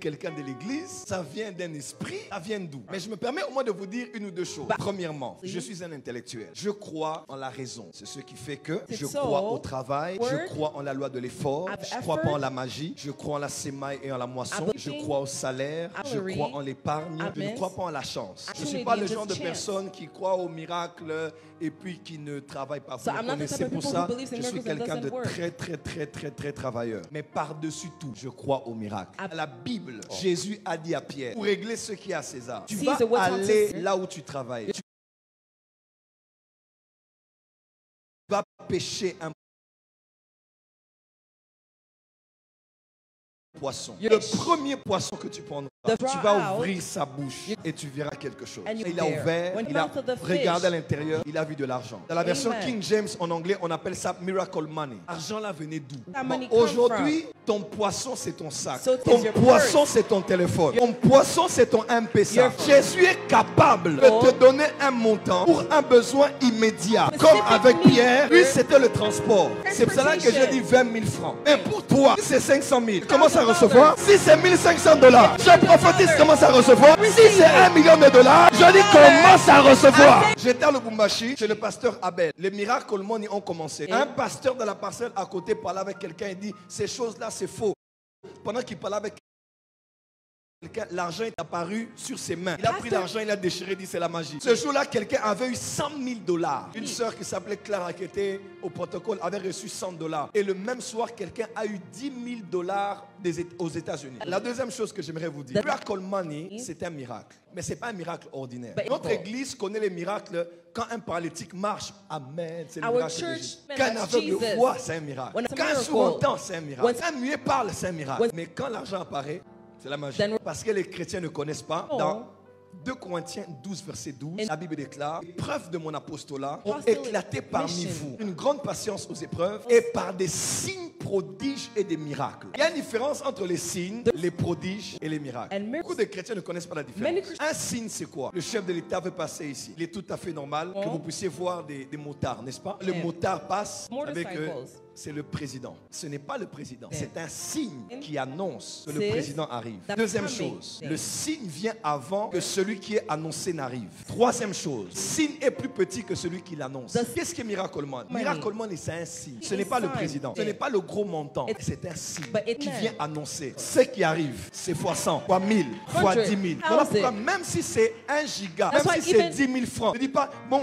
quelqu'un de l'église, ça vient d'un esprit, ça vient d'où? Mais je me permets au moins de vous dire une ou deux choses. Premièrement, je suis un intellectuel. Je crois en la raison. C'est ce qui fait que je crois au travail, je crois en la loi de l'effort, je ne crois pas en la magie, je crois en la sémaille et en la moisson, je crois au salaire, je crois en l'épargne, je ne crois pas en la chance. Je ne suis pas le genre de personne qui croit au miracle et puis qui ne travaille pas. Vous me connaissez pour ça. Je suis quelqu'un de très travailleur. Mais par-dessus tout, je crois au miracle. La Bible, Jésus a dit à Pierre, pour régler ce qui est à César, tu vas aller là où tu travailles. Tu vas pêcher un poisson. Le premier poisson que tu prendras, tu vas ouvrir sa bouche et tu verras quelque chose. Et il a ouvert, il a regardé à l'intérieur, il a vu de l'argent. Dans la version King James en anglais, on appelle ça miracle money. L'argent là venait d'où? Aujourd'hui, ton poisson c'est ton sac. Ton poisson c'est ton téléphone. Ton poisson c'est ton M-Pesa. Jésus est capable de te donner un montant pour un besoin immédiat. Comme avec Pierre, lui c'était le transport. C'est pour cela que j'ai dit 20 000 francs. Et pour toi, c'est 500 000. Comment ça recevoir? Si c'est 1500 $, je prophétise, commence à recevoir. Si c'est 1 million de dollars, je dis commence à recevoir. J'étais à Lubumbashi chez le pasteur Abel. Les miracles money ont commencé. Un pasteur de la parcelle à côté parlait avec quelqu'un et dit ces choses-là c'est faux. Pendant qu'il parlait avec quelqu'un, l'argent est apparu sur ses mains. Il a pris l'argent, il a déchiré, il dit c'est la magie. Ce jour-là, quelqu'un avait eu 100 000 $. Une sœur qui s'appelait Clara, qui était au protocole, avait reçu 100 $. Et le même soir, quelqu'un a eu 10 000 $ aux États-Unis. La deuxième chose que j'aimerais vous dire, miracle money, c'est un miracle. Mais ce n'est pas un miracle ordinaire. Notre église connaît les miracles. Quand un paralytique marche, amen, c'est le miracle de Jésus. Quand un aveugle voit, c'est un miracle. Quand un sourd entend, c'est un miracle. Quand un muet parle, c'est un miracle. Mais quand l'argent apparaît, c'est la magie. Parce que les chrétiens ne connaissent pas. Dans 2 Corinthiens 12, verset 12, la Bible déclare: les épreuves de mon apostolat ont éclaté parmi vous. Une grande patience aux épreuves et par des signes, prodiges et des miracles. Il y a une différence entre les signes, les prodiges et les miracles. Beaucoup de chrétiens ne connaissent pas la différence. Un signe, c'est quoi? Le chef de l'État veut passer ici. Il est tout à fait normal que vous puissiez voir des motards, n'est-ce pas? Le motard passe avec c'est le président. Ce n'est pas le président. C'est un signe qui annonce que le président arrive. Deuxième chose, le signe vient avant que celui qui est annoncé n'arrive. Troisième chose, le signe est plus petit que celui qui l'annonce. Qu'est-ce qui est miracle money? Miracle money, c'est un signe. Ce n'est pas le président. Ce n'est pas le gros montant. C'est un signe qui vient annoncer. Ce qui arrive, c'est fois 100, fois 1000, fois 10 000. Voilà pourquoi même si c'est 1 giga, même si c'est 10 000 francs, ne dis pas, bon,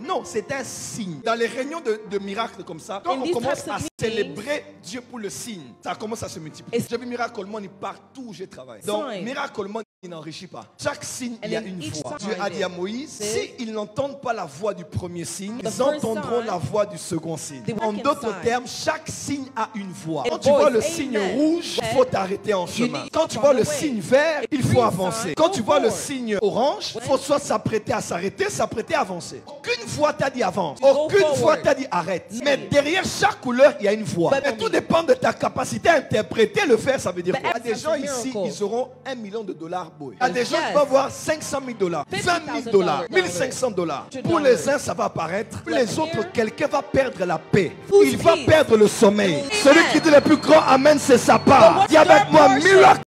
non, c'est un signe. Dans les réunions de miracles comme ça, quand on commence à célébrer Dieu pour le signe, ça commence à se multiplier. J'ai vu miracle money partout où j'ai travaillé. Donc, miracle money, il n'enrichit pas. Chaque signe, il y a une voix. Dieu a dit à Moïse, s'ils n'entendent pas la voix du premier signe, ils entendront la voix du second signe. En d'autres termes, chaque signe a une voix. Quand tu vois le signe rouge, il faut t'arrêter en chemin. Quand tu vois le signe vert, il faut avancer. Quand tu vois le signe orange, il faut soit s'apprêter à s'arrêter, s'apprêter à avancer. Aucune voix t'a dit avance. Aucune voix t'a dit arrête. Mais derrière chaque couleur, il y a une voix. Et tout dépend de ta capacité à interpréter le faire, ça veut dire quoi? Il y a des gens ici, ils auront 1 million de dollars. Il y a des gens qui vont avoir 500 000 $, 20 000 $, 1500 $. Pour les uns, ça va apparaître. Pour les autres, quelqu'un va perdre la paix. Il va perdre le sommeil. Celui qui dit le plus grand amen, c'est sa part. Dis avec moi, miracle